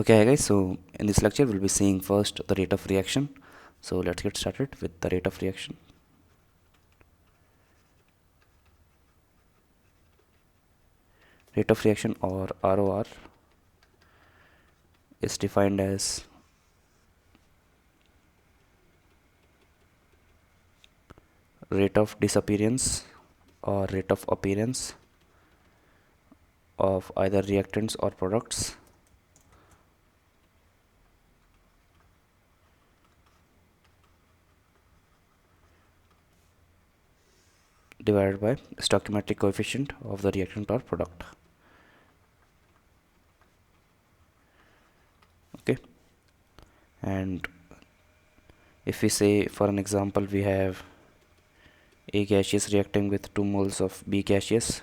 Okay guys, so in this lecture we'll be seeing first the rate of reaction. So let's get started with the rate of reaction. Rate of reaction, or ROR, is defined as rate of disappearance or rate of appearance of either reactants or products divided by stoichiometric coefficient of the reactant or product. Okay, and if we say, for an example, we have A gaseous reacting with 2 moles of B gaseous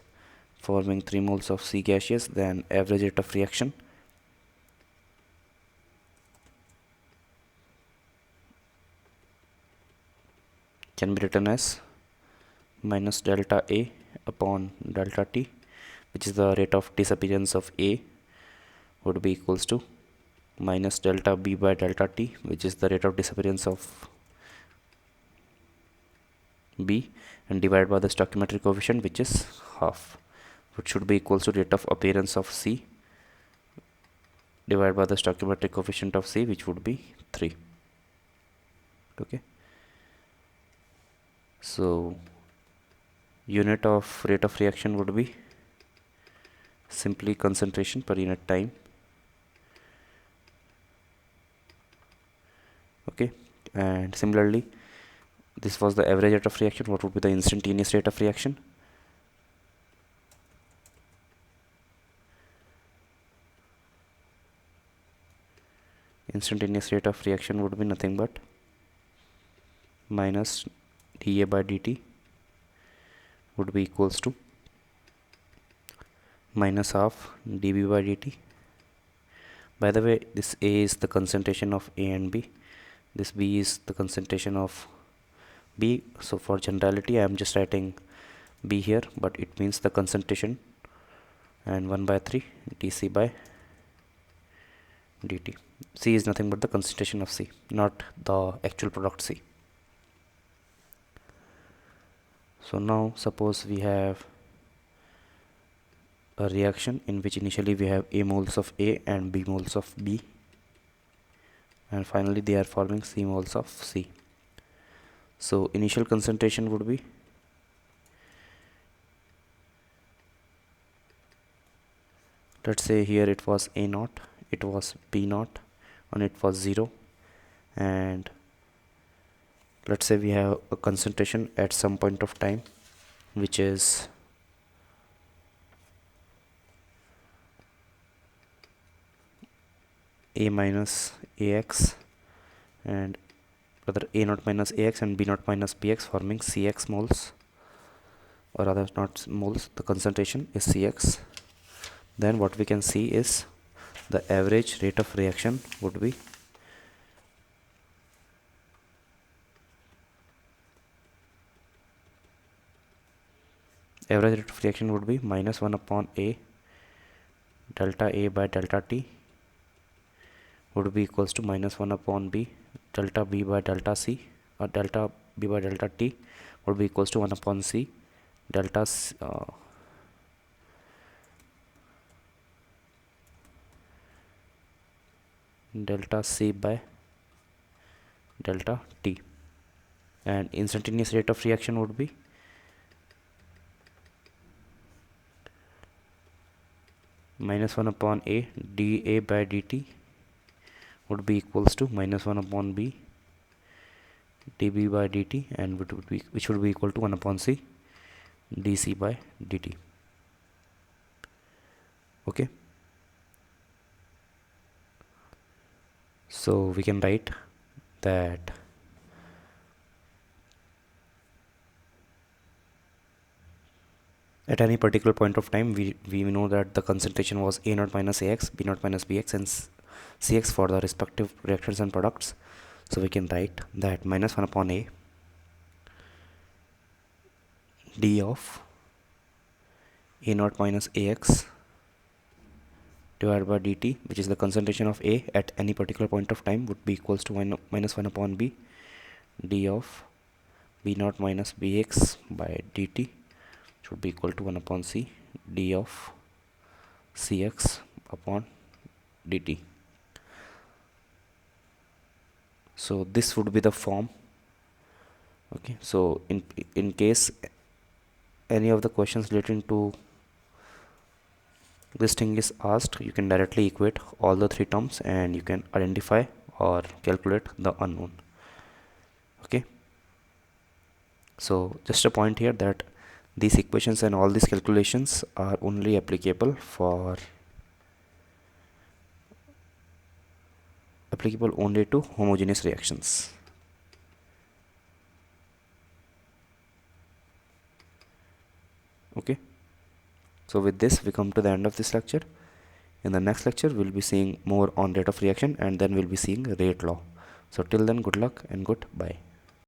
forming 3 moles of C gaseous, then average rate of reaction can be written as minus delta A upon delta T, which is the rate of disappearance of A, would be equals to minus delta B by delta T, which is the rate of disappearance of B, and divided by the stoichiometric coefficient, which is half, which should be equals to rate of appearance of C divided by the stoichiometric coefficient of C, which would be 3. Okay, so unit of rate of reaction would be simply concentration per unit time. Okay, and similarly, this was the average rate of reaction. What would be the instantaneous rate of reaction? Instantaneous rate of reaction would be nothing but minus dA by dt would be equals to minus half dB by dt. By the way, this A is the concentration of A and B, this B is the concentration of B, so for generality I am just writing B here, but it means the concentration, and 1 by 3 dC by dt. C is nothing but the concentration of C, not the actual product C. So now suppose we have a reaction in which initially we have A moles of A and B moles of B, and finally they are forming C moles of C. So initial concentration would be let's say here it was A naught, it was B naught, and it was 0, and let's say we have a concentration at some point of time which is A minus AX and rather A naught minus AX and B naught minus BX forming CX moles, or rather not moles, the concentration is CX. Then what we can see is the average rate of reaction would be minus 1 upon A delta A by delta T would be equals to minus 1 upon B delta B by delta C, or delta B by delta T would be equals to 1 upon C delta delta C by delta T, and instantaneous rate of reaction would be minus 1 upon A dA by dt would be equals to minus 1 upon B dB by dt, and which would be equal to 1 upon C dC by dt. Okay, so we can write that at any particular point of time we know that the concentration was A naught minus AX, B naught minus BX, and CX for the respective reactants and products. So we can write that minus 1 upon A d of A naught minus AX divided by dt, which is the concentration of A at any particular point of time, would be equals to minus 1 upon B d of B naught minus Bx by dt should be equal to 1 upon C d of Cx upon dt. So this would be the form. Okay, so in case any of the questions relating to this thing is asked, you can directly equate all the three terms and you can identify or calculate the unknown. Okay, so just a point here that these equations and all these calculations are only applicable only to homogeneous reactions. Okay, so with this we come to the end of this lecture. In the next lecture we'll be seeing more on rate of reaction, and then we'll be seeing rate law. So till then, good luck and goodbye.